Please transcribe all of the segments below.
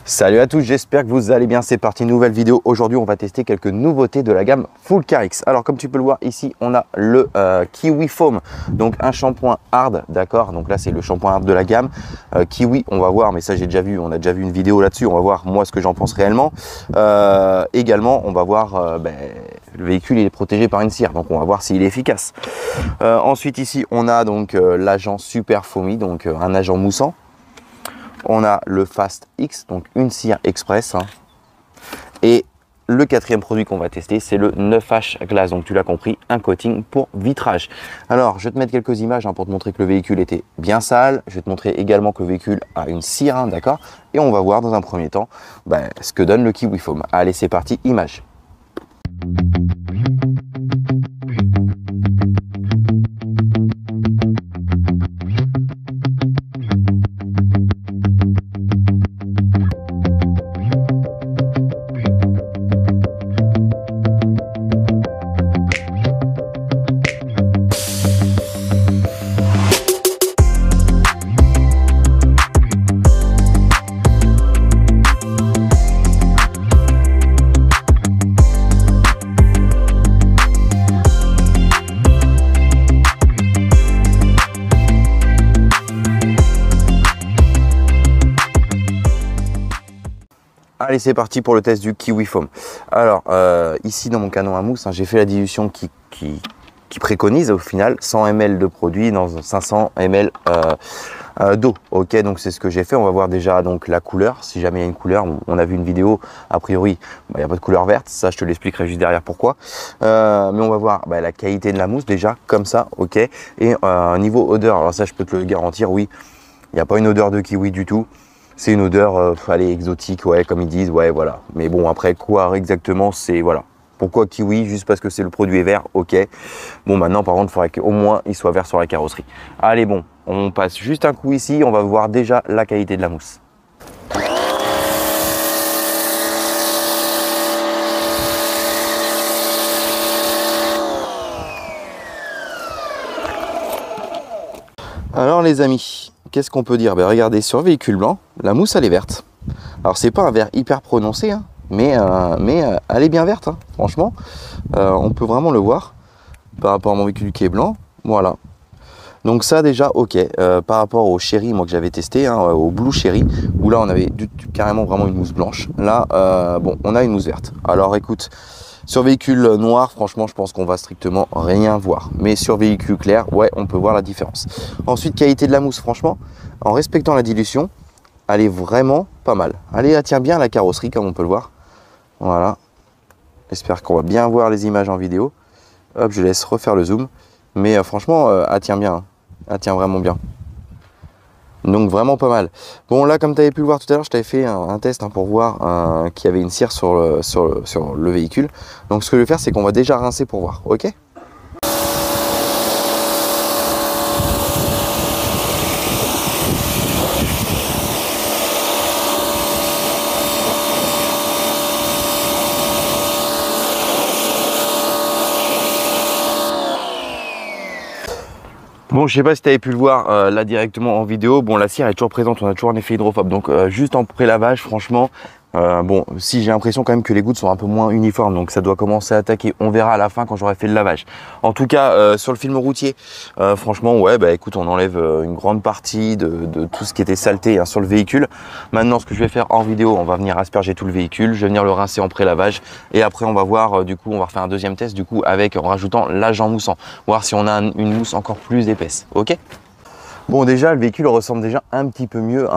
Salut à tous, j'espère que vous allez bien. C'est parti, nouvelle vidéo. Aujourd'hui, on va tester quelques nouveautés de la gamme Full Car X. Alors, comme tu peux le voir ici, on a le Kiwi Foam, donc un shampoing hard, d'accord. Donc là, c'est le shampoing hard de la gamme Kiwi. On va voir, mais ça, j'ai déjà vu. On a déjà vu une vidéo là-dessus. On va voir moi ce que j'en pense réellement. Également, on va voir le véhicule, il est protégé par une cire, donc on va voir s'il est efficace. Ensuite, ici, on a donc l'agent Super Foamy, donc un agent moussant. On a le Fast X, donc une cire express. Et le quatrième produit qu'on va tester, c'est le 9H Glass. Donc tu l'as compris, un coating pour vitrage. Alors, je vais te mettre quelques images pour te montrer que le véhicule était bien sale. Je vais te montrer également que le véhicule a une cire, d'accord. Et on va voir dans un premier temps ce que donne le Kiwi Foam. Allez, c'est parti, image. Allez, c'est parti pour le test du Kiwi Foam. Alors, ici dans mon canon à mousse, j'ai fait la dilution qui préconise au final 100 ml de produit dans 500 ml d'eau. Ok, donc c'est ce que j'ai fait. On va voir déjà donc la couleur. Si jamais il y a une couleur, on a vu une vidéo. A priori, il n'y a pas de couleur verte. Ça, je te l'expliquerai juste derrière pourquoi. Mais on va voir la qualité de la mousse déjà comme ça. Ok. Et niveau odeur, alors ça, je peux te le garantir. Oui, il n'y a pas une odeur de kiwi du tout. C'est une odeur, allez, exotique, ouais, comme ils disent, ouais, voilà. Mais bon, après, quoi exactement, c'est, voilà. Pourquoi kiwi? Juste parce que c'est le produit est vert, ok. Bon, maintenant, par contre, il faudrait qu'au moins, il soit vert sur la carrosserie. Allez, bon, on passe juste un coup ici, on va voir déjà la qualité de la mousse. Alors, les amis, qu'est-ce qu'on peut dire? Regardez, sur véhicule blanc, la mousse, elle est verte. Alors, c'est pas un vert hyper prononcé, mais elle est bien verte, franchement. On peut vraiment le voir par rapport à mon véhicule qui est blanc. Voilà. Donc ça, déjà, ok. Par rapport au Cherry, moi, que j'avais testé, au Blue Cherry, où là, on avait carrément vraiment une mousse blanche. Là, bon, on a une mousse verte. Alors, écoute, sur véhicule noir, franchement, je pense qu'on va strictement rien voir. Mais sur véhicule clair, ouais, on peut voir la différence. Ensuite, qualité de la mousse, franchement, en respectant la dilution, elle est vraiment pas mal. Elle tient bien la carrosserie, comme on peut le voir. Voilà. J'espère qu'on va bien voir les images en vidéo. Hop, je laisse refaire le zoom. Mais franchement, elle tient bien. Elle tient vraiment bien. Donc vraiment pas mal. Bon, là, comme tu avais pu le voir tout à l'heure, je t'avais fait un test pour voir qu'il y avait une cire sur le véhicule. Donc ce que je vais faire, c'est qu'on va déjà rincer pour voir. Ok ? Bon, je sais pas si tu avais pu le voir là directement en vidéo. Bon, la cire est toujours présente, on a toujours un effet hydrophobe. Donc juste en pré-lavage, franchement, bon, si j'ai l'impression quand même que les gouttes sont un peu moins uniformes, donc ça doit commencer à attaquer. On verra à la fin quand j'aurai fait le lavage. En tout cas, sur le film routier, franchement, ouais, écoute, on enlève une grande partie de tout ce qui était saleté sur le véhicule. Maintenant, ce que je vais faire en vidéo, on va venir asperger tout le véhicule, je vais venir le rincer en pré-lavage et après on va voir, du coup, on va refaire un deuxième test du coup en rajoutant l'agent moussant, voir si on a une mousse encore plus épaisse. Ok ? Bon, déjà, le véhicule ressemble déjà un petit peu mieux,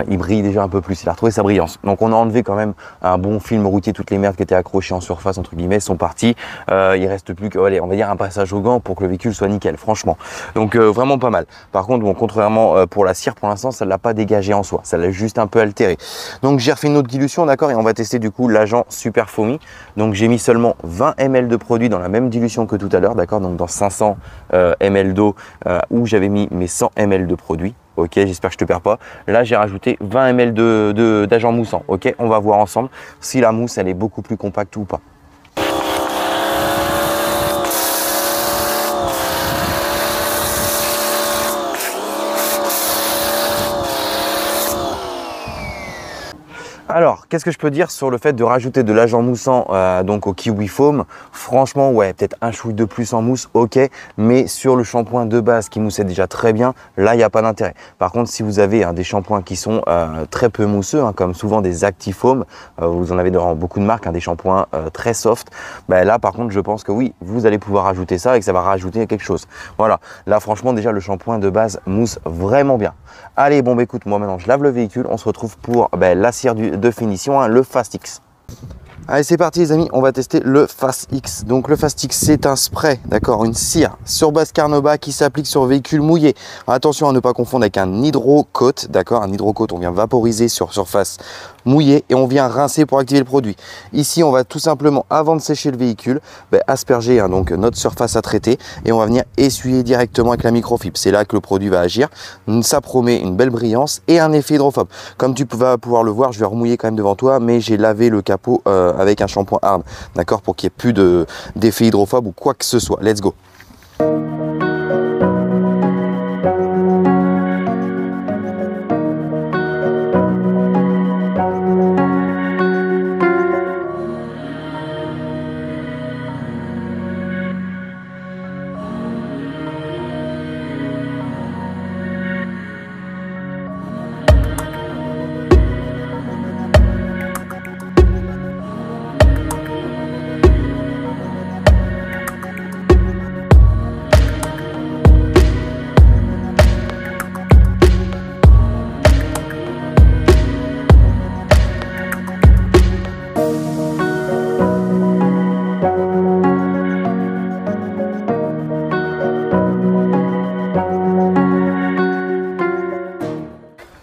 il brille déjà un peu plus, il a retrouvé sa brillance. Donc on a enlevé quand même un bon film routier, toutes les merdes qui étaient accrochées en surface, entre guillemets, sont parties. Il reste plus que, allez, on va dire un passage au gant pour que le véhicule soit nickel, franchement. Donc vraiment pas mal. Par contre, bon, contrairement pour la cire, pour l'instant, ça ne l'a pas dégagé en soi, ça l'a juste un peu altéré. Donc j'ai refait une autre dilution, d'accord, et on va tester du coup l'agent Super Foamy. Donc j'ai mis seulement 20 ml de produit dans la même dilution que tout à l'heure, d'accord, donc dans 500 ml d'eau où j'avais mis mes 100 ml de produit. Ok, j'espère que je te perds pas. Là, j'ai rajouté 20 ml d'agent moussant. Ok, on va voir ensemble si la mousse elle est beaucoup plus compacte ou pas. Alors, qu'est-ce que je peux dire sur le fait de rajouter de l'agent moussant donc au Kiwi Foam? Franchement, ouais, peut-être un chouï de plus en mousse, ok, mais sur le shampoing de base qui moussait déjà très bien, là, il n'y a pas d'intérêt. Par contre, si vous avez des shampoings qui sont très peu mousseux, comme souvent des Actifoam, vous en avez dans beaucoup de marques, des shampoings très soft, là, par contre, je pense que oui, vous allez pouvoir rajouter ça et que ça va rajouter quelque chose. Voilà, là, franchement, déjà, le shampoing de base mousse vraiment bien. Allez, bon, écoute, moi, maintenant, je lave le véhicule. On se retrouve pour la cire de finition, le Fast X. Allez, c'est parti les amis, on va tester le Fast X. Donc le Fast X, c'est un spray, d'accord, une cire sur base Carnauba qui s'applique sur véhicule mouillé. Attention à ne pas confondre avec un hydrocoat, d'accord. Un hydrocoat, on vient vaporiser sur surface mouillée et on vient rincer pour activer le produit. Ici, on va tout simplement, avant de sécher le véhicule, asperger donc notre surface à traiter et on va venir essuyer directement avec la microfibre. C'est là que le produit va agir. Ça promet une belle brillance et un effet hydrophobe. Comme tu vas pouvoir le voir, je vais remouiller quand même devant toi, mais j'ai lavé le capot avec un shampoing hard, d'accord, pour qu'il n'y ait plus d'effet hydrophobe ou quoi que ce soit. Let's go.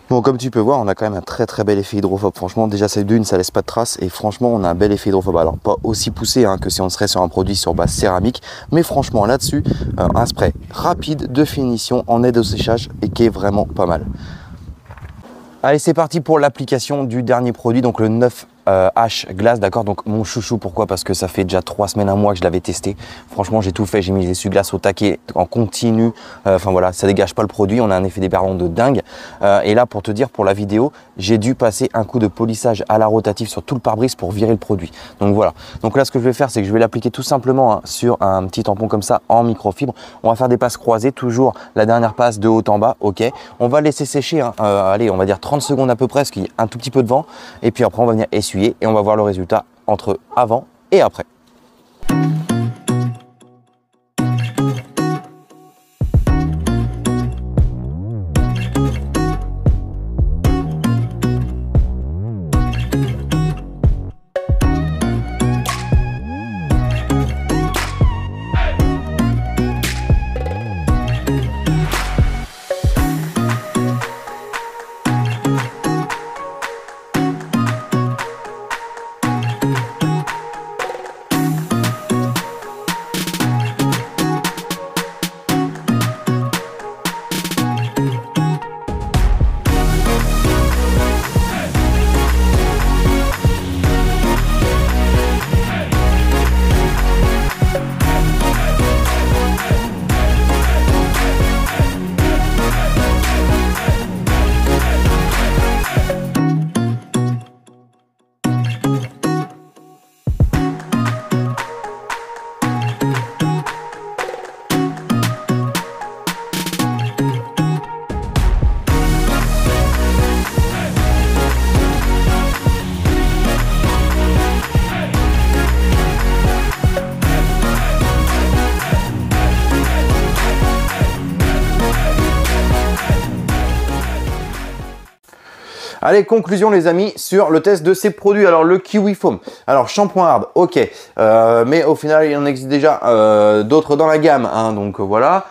Bon, comme tu peux voir, on a quand même un très bel effet hydrophobe. Franchement, déjà c'est d'une, ça laisse pas de traces et franchement, on a un bel effet hydrophobe. Alors pas aussi poussé que si on serait sur un produit sur base céramique, mais franchement là-dessus, un spray rapide de finition en aide au séchage et qui est vraiment pas mal. Allez, c'est parti pour l'application du dernier produit, donc le 9H Glace, d'accord. Donc mon chouchou, pourquoi? Parce que ça fait déjà 3 semaines, un mois que je l'avais testé. Franchement, j'ai tout fait, j'ai mis les essuie-glaces au taquet en continu. Enfin voilà, ça dégage pas le produit, on a un effet déperlant de dingue. Et là, pour te dire, pour la vidéo, j'ai dû passer un coup de polissage à la rotative sur tout le pare-brise pour virer le produit. Donc voilà. Donc là, ce que je vais faire, c'est que je vais l'appliquer tout simplement sur un petit tampon comme ça en microfibre. On va faire des passes croisées, toujours la dernière passe de haut en bas, ok. On va laisser sécher, allez, on va dire 30 secondes à peu près, parce qu'il y a un tout petit peu de vent. Et puis après, on va venir essuyer et on va voir le résultat entre avant et après. Allez, conclusion les amis sur le test de ces produits. Alors le Kiwi Foam, alors shampoing hard, ok, mais au final il en existe déjà d'autres dans la gamme, donc voilà.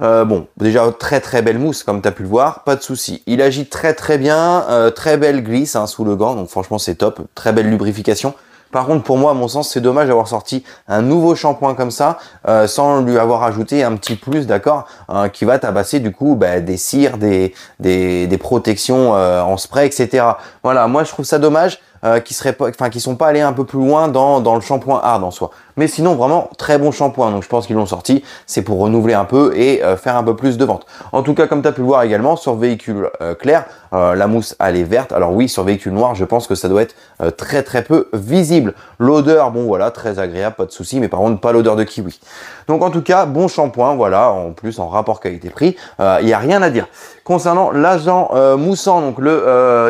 Bon, déjà très belle mousse comme tu as pu le voir, pas de souci. Il agit très bien, très belle glisse sous le gant, donc franchement c'est top, très belle lubrification. Par contre, pour moi, à mon sens, c'est dommage d'avoir sorti un nouveau shampoing comme ça, sans lui avoir ajouté un petit plus, d'accord, qui va tabasser du coup des cires, des protections en spray, etc. Voilà, moi je trouve ça dommage. qui sont pas allés un peu plus loin dans le shampoing hard en soi. Mais sinon, vraiment, très bon shampoing. Donc, je pense qu'ils l'ont sorti. C'est pour renouveler un peu et faire un peu plus de ventes. En tout cas, comme tu as pu le voir également, sur véhicule clair, la mousse, elle est verte. Alors oui, sur véhicule noir, je pense que ça doit être très très peu visible. L'odeur, bon voilà, très agréable, pas de souci. Mais par contre, pas l'odeur de kiwi. Donc, en tout cas, bon shampoing. Voilà, en plus, en rapport qualité-prix, il n'y a rien à dire. Concernant l'agent moussant, donc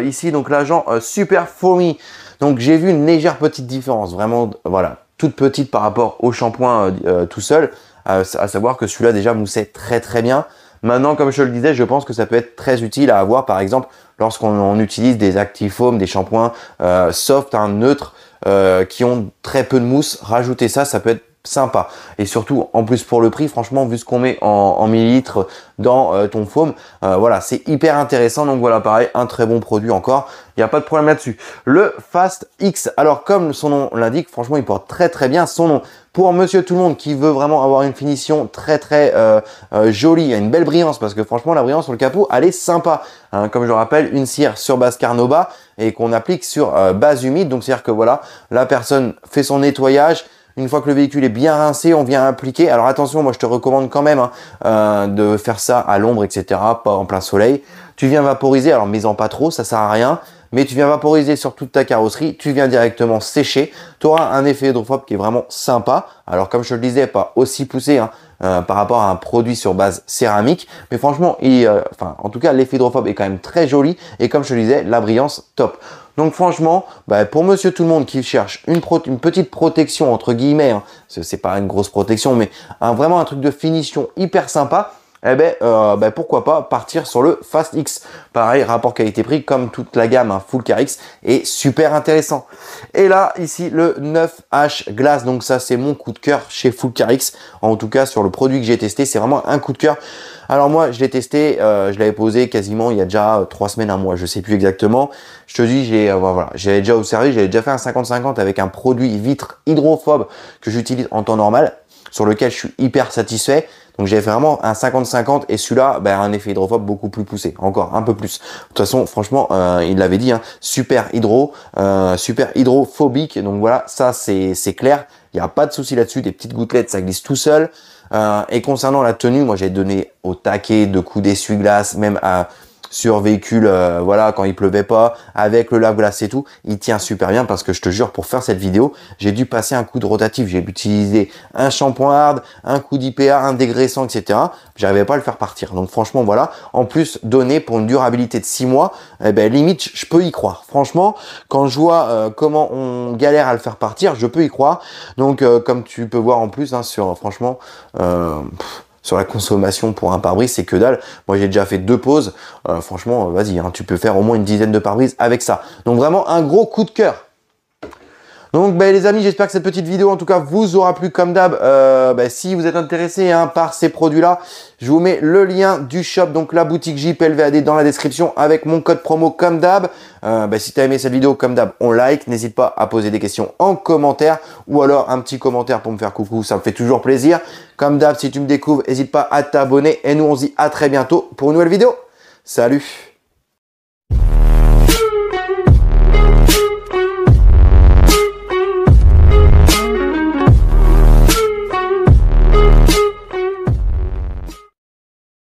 ici, donc l'agent Super Foamy. Donc, j'ai vu une légère petite différence. Vraiment, voilà, toute petite par rapport au shampoing tout seul, à savoir que celui-là déjà moussait très très bien. Maintenant, comme je le disais, je pense que ça peut être très utile à avoir, par exemple, lorsqu'on utilise des Actifoam, des shampoings soft, neutres, qui ont très peu de mousse. Rajouter ça, ça peut être sympa. Et surtout, en plus pour le prix, franchement, vu ce qu'on met en millilitres dans ton foam, voilà, c'est hyper intéressant. Donc voilà, pareil, un très bon produit encore. Il n'y a pas de problème là-dessus. Le Fast X, alors comme son nom l'indique, franchement, il porte très très bien son nom. Pour monsieur tout le monde qui veut vraiment avoir une finition très très jolie, une belle brillance, parce que franchement, la brillance sur le capot, elle est sympa. Hein, comme je le rappelle, une cire sur base Carnauba et qu'on applique sur base humide. Donc c'est-à-dire que voilà, la personne fait son nettoyage. Une fois que le véhicule est bien rincé, on vient appliquer. Alors attention, moi je te recommande quand même de faire ça à l'ombre, etc. Pas en plein soleil. Tu viens vaporiser, alors mets-en pas trop, ça sert à rien. Mais tu viens vaporiser sur toute ta carrosserie, tu viens directement sécher. Tu auras un effet hydrophobe qui est vraiment sympa. Alors comme je te le disais, pas aussi poussé par rapport à un produit sur base céramique. Mais franchement, en tout cas, l'effet hydrophobe est quand même très joli. Et comme je te le disais, la brillance, top. Donc franchement, pour monsieur tout le monde qui cherche une petite protection, entre guillemets, c'est pas une grosse protection, mais vraiment un truc de finition hyper sympa, pourquoi pas partir sur le Fast X. Pareil, rapport qualité-prix comme toute la gamme Full Car X est super intéressant. Et là, ici, le 9H Glass. Donc ça, c'est mon coup de cœur chez Full Car X. En tout cas, sur le produit que j'ai testé, c'est vraiment un coup de cœur. Alors moi, je l'ai testé, je l'avais posé quasiment il y a déjà 3 semaines, un mois, je sais plus exactement. Je te dis, j'avais déjà observé, j'avais déjà fait un 50-50 avec un produit vitre hydrophobe que j'utilise en temps normal, sur lequel je suis hyper satisfait. Donc j'avais fait vraiment un 50-50 et celui-là, un effet hydrophobe beaucoup plus poussé, encore un peu plus. De toute façon, franchement, il l'avait dit, super hydrophobique. Donc voilà, ça c'est clair, il n'y a pas de souci là-dessus, des petites gouttelettes, ça glisse tout seul. Et concernant la tenue, moi j'ai donné au taquet de coups d'essuie-glace, même sur véhicule, voilà, quand il pleuvait pas, avec le lave-glace et tout, il tient super bien parce que je te jure, pour faire cette vidéo, j'ai dû passer un coup de rotatif. J'ai utilisé un shampoing hard, un coup d'IPA, un dégraissant, etc. J'arrivais pas à le faire partir. Donc franchement, voilà. En plus, donné pour une durabilité de 6 mois, limite, je peux y croire. Franchement, quand je vois comment on galère à le faire partir, je peux y croire. Donc, comme tu peux voir en plus, franchement, sur la consommation pour un pare-brise, c'est que dalle. Moi, j'ai déjà fait 2 pauses. Franchement, vas-y, tu peux faire au moins une dizaine de pare-brise avec ça. Donc, vraiment, un gros coup de cœur. Donc les amis, j'espère que cette petite vidéo en tout cas vous aura plu comme d'hab. Si vous êtes intéressé par ces produits-là, je vous mets le lien du shop, donc la boutique JPLVAD dans la description avec mon code promo comme d'hab. Si tu as aimé cette vidéo comme d'hab, on like. N'hésite pas à poser des questions en commentaire ou alors un petit commentaire pour me faire coucou, ça me fait toujours plaisir. Comme d'hab, si tu me découvres, n'hésite pas à t'abonner et nous on se dit à très bientôt pour une nouvelle vidéo. Salut!